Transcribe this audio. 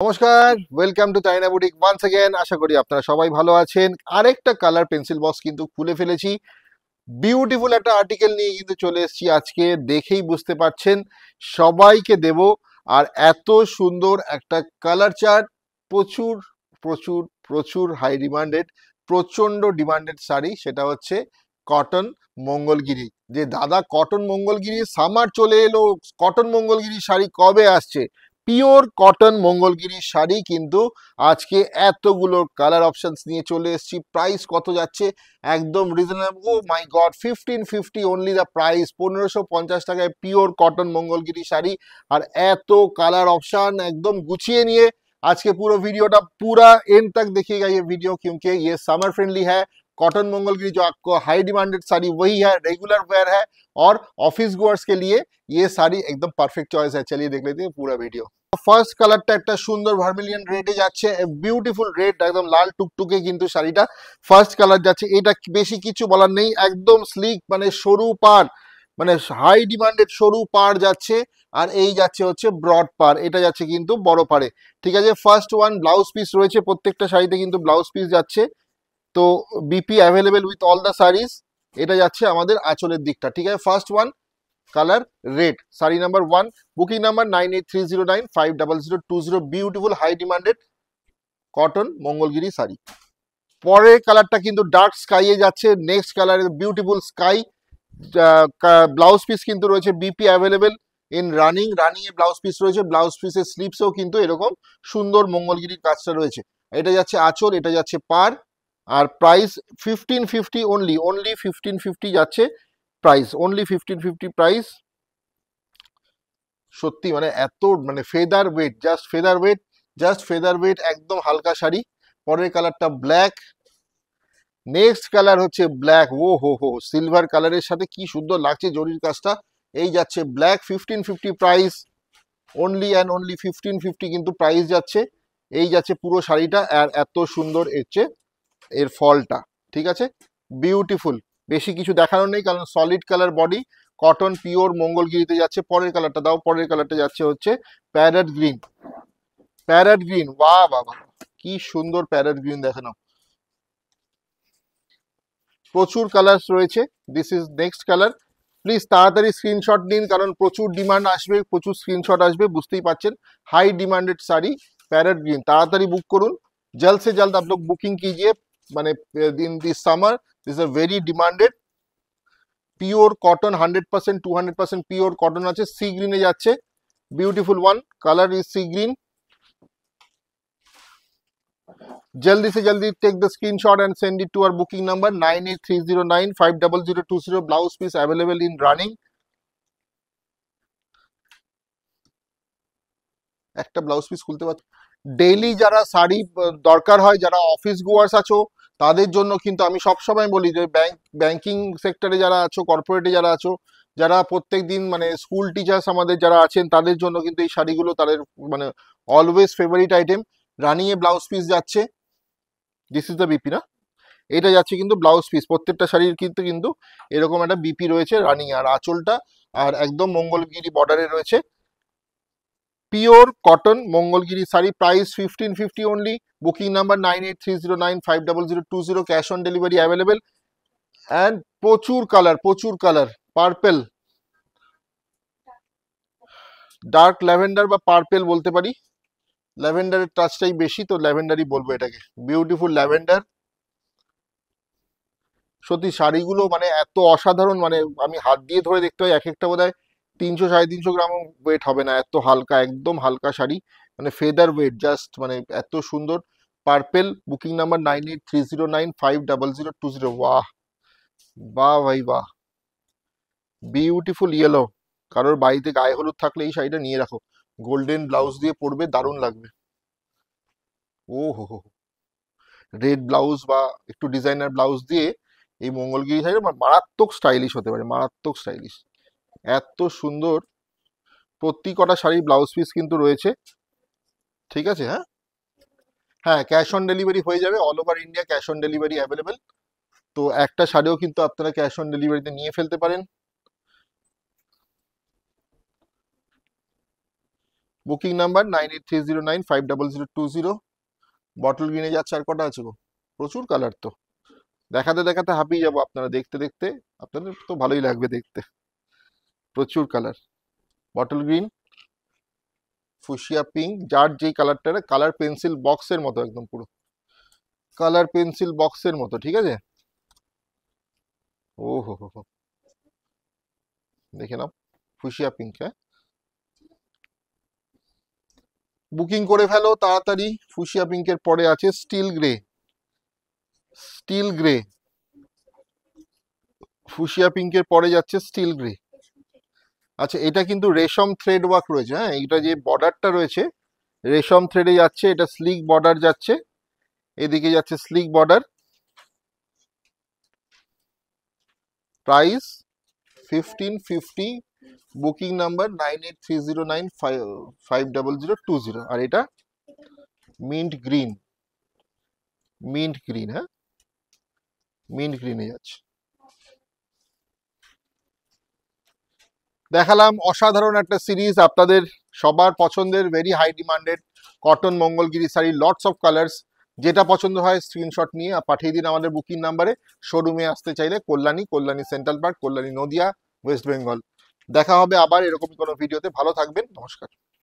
নমস্কার, welcome to তাইনা boutique once again. আশা করি আপনারা সবাই ভালো আছেন। আরেকটা কালার পেন্সিল বক্স কিন্তু খুলে ফেলেছি। বিউটিফুল একটা আর্টিকেল নিয়ে কিন্তু চলে এসেছি আজকে, দেখেই বুঝতে পারছেন সবাইকে দেব। আর এত সুন্দর একটা কালার চার্ট, প্রচুর প্রচুর প্রচুর হাই ডিমান্ডেড, প্রচন্ড ডিমান্ডেড শাড়ি, সেটা হচ্ছে কটন মঙ্গলগিরি। যে দাদা কটন মঙ্গলগিরি সামার চলে এলো, কটন মঙ্গলগিরি শাড়ি কবে আসছে? পিওর কটন মঙ্গলগিরি শাড়ি কিন্তু আজকে এতগুলো কালার অপশনস নিয়ে চলে এসেছি। প্রাইস কত যাচ্ছে? একদম reasonable. Oh my God, 1550 only the price. 1550 টাকায় পিওর কটন মঙ্গলগিরি শাড়ি আর এত কালার অপशन। एकदम गुछिए নিয়ে আজকে পুরো ভিডিওটা पूरा एंड तक देखिएगा ये वीडियो, क्योंकि ये समर फ्रेंडली है। कॉटन मंगलगिरी जो आपको हाई डिमांडेड साड़ी वही है, रेगुलर वेयर है और ऑफिस गोअर्स के लिए ये साड़ी एकदम परफेक्ट चॉइस है। चलिए देख लेते हैं पूरा वीडियो। ফার্স্ট কালারটা একটা সুন্দর ভার্মিলিয়ন রেডে যাচ্ছে, বিউটিফুল রেড, একদম লাল টুকটুকে কিন্তু শাড়িটা ফার্স্ট কালার যাচ্ছে। এটা বেশি কিছু বলার নেই, একদম স্লিক, মানে সরু পাড়, মানে হাই ডিমান্ডেড সরু পাড় যাচ্ছে। আর এই যাচ্ছে হচ্ছে ব্রড পাড়, এটা যাচ্ছে কিন্তু বড় পাড়ে। ঠিক আছে, ফার্স্ট ওয়ান ব্লাউজ পিস রয়েছে, প্রত্যেকটা শাড়িতে কিন্তু ব্লাউজ পিস যাচ্ছে। তো BP available with all the saris. এটা যাচ্ছে আমাদের আঁচলের দিকটা। ঠিক আছে, first one colour red, sari number 1, booking number 9830950020। Beautiful hi demanded cotton Mangalagiri sari. পরের কালারটা কিন্তু ডার্ক স্কাইয়ে যাচ্ছে। Next colour beautiful sky. Blouse piece কিন্তু রয়েছে BP available in running, running A blouse piece রয়েছে। ব্লাউজ পিসের স্লিপসেও কিন্তু এরকম সুন্দর মঙ্গলগিরির কাজটা রয়েছে। এটা যাচ্ছে আঁচল, এটা যাচ্ছে পার। আর প্রাইস 1550 অনলি, অনলি 1550 যাচ্ছে প্রাইস, অনলি 1550 প্রাইস। সত্যি মানে এত মানে feather weight, just feather weight, just feather weight, একদম হালকা শাড়ি। পরের কালারটা ব্ল্যাক। নেক্সট কালার হচ্ছে ব্ল্যাক। ও হো হো, সিলভার কালারের সাথে কি সুন্দর লাগছে জরির কাজটা। এই যাচ্ছে black, 1550 price, only and only 1550 কিন্তু প্রাইস যাচ্ছে। এই যাচ্ছে পুরো শাড়িটা, আর এত সুন্দর হচ্ছে এর ফলটা। ঠিক আছে, বিউটিফুল। বেশি কিছু দেখানোর নেই, কারণ solid colour body, cotton pure মঙ্গলগিরিতে যাচ্ছে। পরের কালারটা দাও, পরের কালারটা যাচ্ছে হচ্ছে প্যারট গ্রিন। প্যারট গ্রিন, বাহ বাবা, কি সুন্দর প্যারট গ্রিন, দেখে নাও। প্রচুর কালার রয়েছে। This is next colour. Please তাড়াতাড়ি স্ক্রিনশট নিন, কারণ প্রচুর ডিমান্ড আসবে, প্রচুর স্ক্রিনশট আসবে, বুঝতেই পারছেন। High demanded sari parrot green, ताड़ाताड़ी बुक करूँ, जल्द से जल्द आप लोग बुकिंग कीजिए। माने in this summer this a very demanded pure cotton, 100% 200% pure cotton আছে। সি গ্রিনে যাচ্ছে, beautiful one colour is sea green. जल्दी से जल्दी take the screenshot and send it to our booking number 9830950020। Blouse piece available in running. একটা blouse piece খুলতে পারছি। Daily যারা শাড়ি দরকার হয়, যারা অফিস গোয়ার্স আছো, তাদের জন্য কিন্তু আমি সবসময় বলি যে ব্যাংকিং সেক্টরে যারা আছো, কর্পোরেটে যারা আছো, যারা প্রত্যেক দিন মানে স্কুল টিচার্স আমাদের যারা আছেন, তাদের জন্য কিন্তু এই শাড়িগুলো তাদের মানে অলওয়েজ ফেভারিট আইটেম। রানিয়ে ব্লাউজ পিস যাচ্ছে, দিস ইজ দ্য বিপি না, এটা যাচ্ছে কিন্তু ব্লাউজ পিস। প্রত্যেকটা শাড়ির কিন্তু কিন্তু এরকম একটা বিপি রয়েছে রানিং, আর আঁচলটা আর একদম মঙ্গলগিরি বর্ডারে রয়েছে। Pure cotton Mangalagiri sari, price 1550 only. Booking number 9830950020। Cash on delivery available. And প্রচুর কালার, প্রচুর কালার। পার্পেল, ডার্ক ল্যাভেন্ডার বা পার্পেল বলতে পারি, ল্যাভেন্ডারের টাচটাই বেশি, তো ল্যাভেন্ডারই বলবো এটাকে। Beautiful lavender. সত্যি শাড়িগুলো মানে এত অসাধারণ, মানে আমি হাত দিয়ে ধরে দেখতে হয়, এক একটা বোধহয় 300 350 গ্রাম ওয়েট হবে না, এত হালকা, একদম হালকা শাড়ি, মানে ফেদার ওয়েট, জাস্ট মানে এত সুন্দর। Purple, booking number 9830950020। বাহ বাহ ভাই বাহ, বিউটিফুল ইয়েলো। কারোর বাড়িতে গায়ে হলুদ থাকলে এই শাড়িটা নিয়ে রাখো, গোল্ডেন ব্লাউজ দিয়ে পরবে, দারুণ লাগবে। ও হো হো, রেড ব্লাউজ বা একটু ডিজাইনার ব্লাউজ দিয়ে এই মঙ্গলগিরি শাড়ি মারাত্মক স্টাইলিশ হতে পারে, মারাত্মক স্টাইলিশ। এত সুন্দর প্রতি কটা শাড়ির ব্লাউজ পিস কিন্তু রয়েছে। ঠিক আছে, হ্যাঁ হ্যাঁ, ক্যাশ অন ডেলিভারি হয়ে যাবে, all over India cash on delivery available. তো একটা শাড়িও কিন্তু আপনারা ক্যাশ অন ডেলিভারিতে নিয়ে ফেলতে পারেন। Booking number 9830950020। বটল গ্রিনে যাচ্ছে। আর কটা আছে গো? প্রচুর কালার তো, দেখাতে দেখাতে হাঁপিয়ে যাবো। আপনারা দেখতে দেখতে আপনাদের তো ভালোই লাগবে দেখতে, প্রচুর colour. Bottle green, fuchsia pink, যার যেই কালারটা, কালার পেন্সিল বক্সের মতো, একদম পুরো কালার পেন্সিল বক্সের মতো, ঠিক আছে। ও হো, দেখে নাও, ফুশিয়া পিঙ্ক। হ্যাঁ, বুকিং করে ফেলো তাড়াতাড়ি। ফুশিয়া পিঙ্কের পরে আছে steel grey. Steel grey, fuchsia পিঙ্কের পরে যাচ্ছে স্টিল গ্রে। আচ্ছা, এটা কিন্তু রেশম থ্রেড ওয়ার্ক রয়েছে। হ্যাঁ, এটা যে বর্ডারটা রয়েছে রেশম থ্রেডে যাচ্ছে, এটা স্লিক বর্ডার যাচ্ছে, এদিকে যাচ্ছে sleek border. Price 1550, booking number 9830950020। আর এটা মিন্ট গ্রিন, মিন্ট গ্রিন। হ্যাঁ, মিন্ট গ্রিনে যাচ্ছে। দেখালাম অসাধারণ একটা সিরিজ, আপনাদের সবার পছন্দের, very high demanded cotton Mangalagiri sari, lots of colours. যেটা পছন্দ হয় স্ক্রিনশট নিয়ে পাঠিয়ে দিন আমাদের বুকিং নাম্বারে। শোরুমে আসতে চাইলে Kalyani, Kalyani central park, Kalyani Nadia, West Bengal. দেখা হবে আবার এরকমই কোনো ভিডিওতে। ভালো থাকবেন, নমস্কার।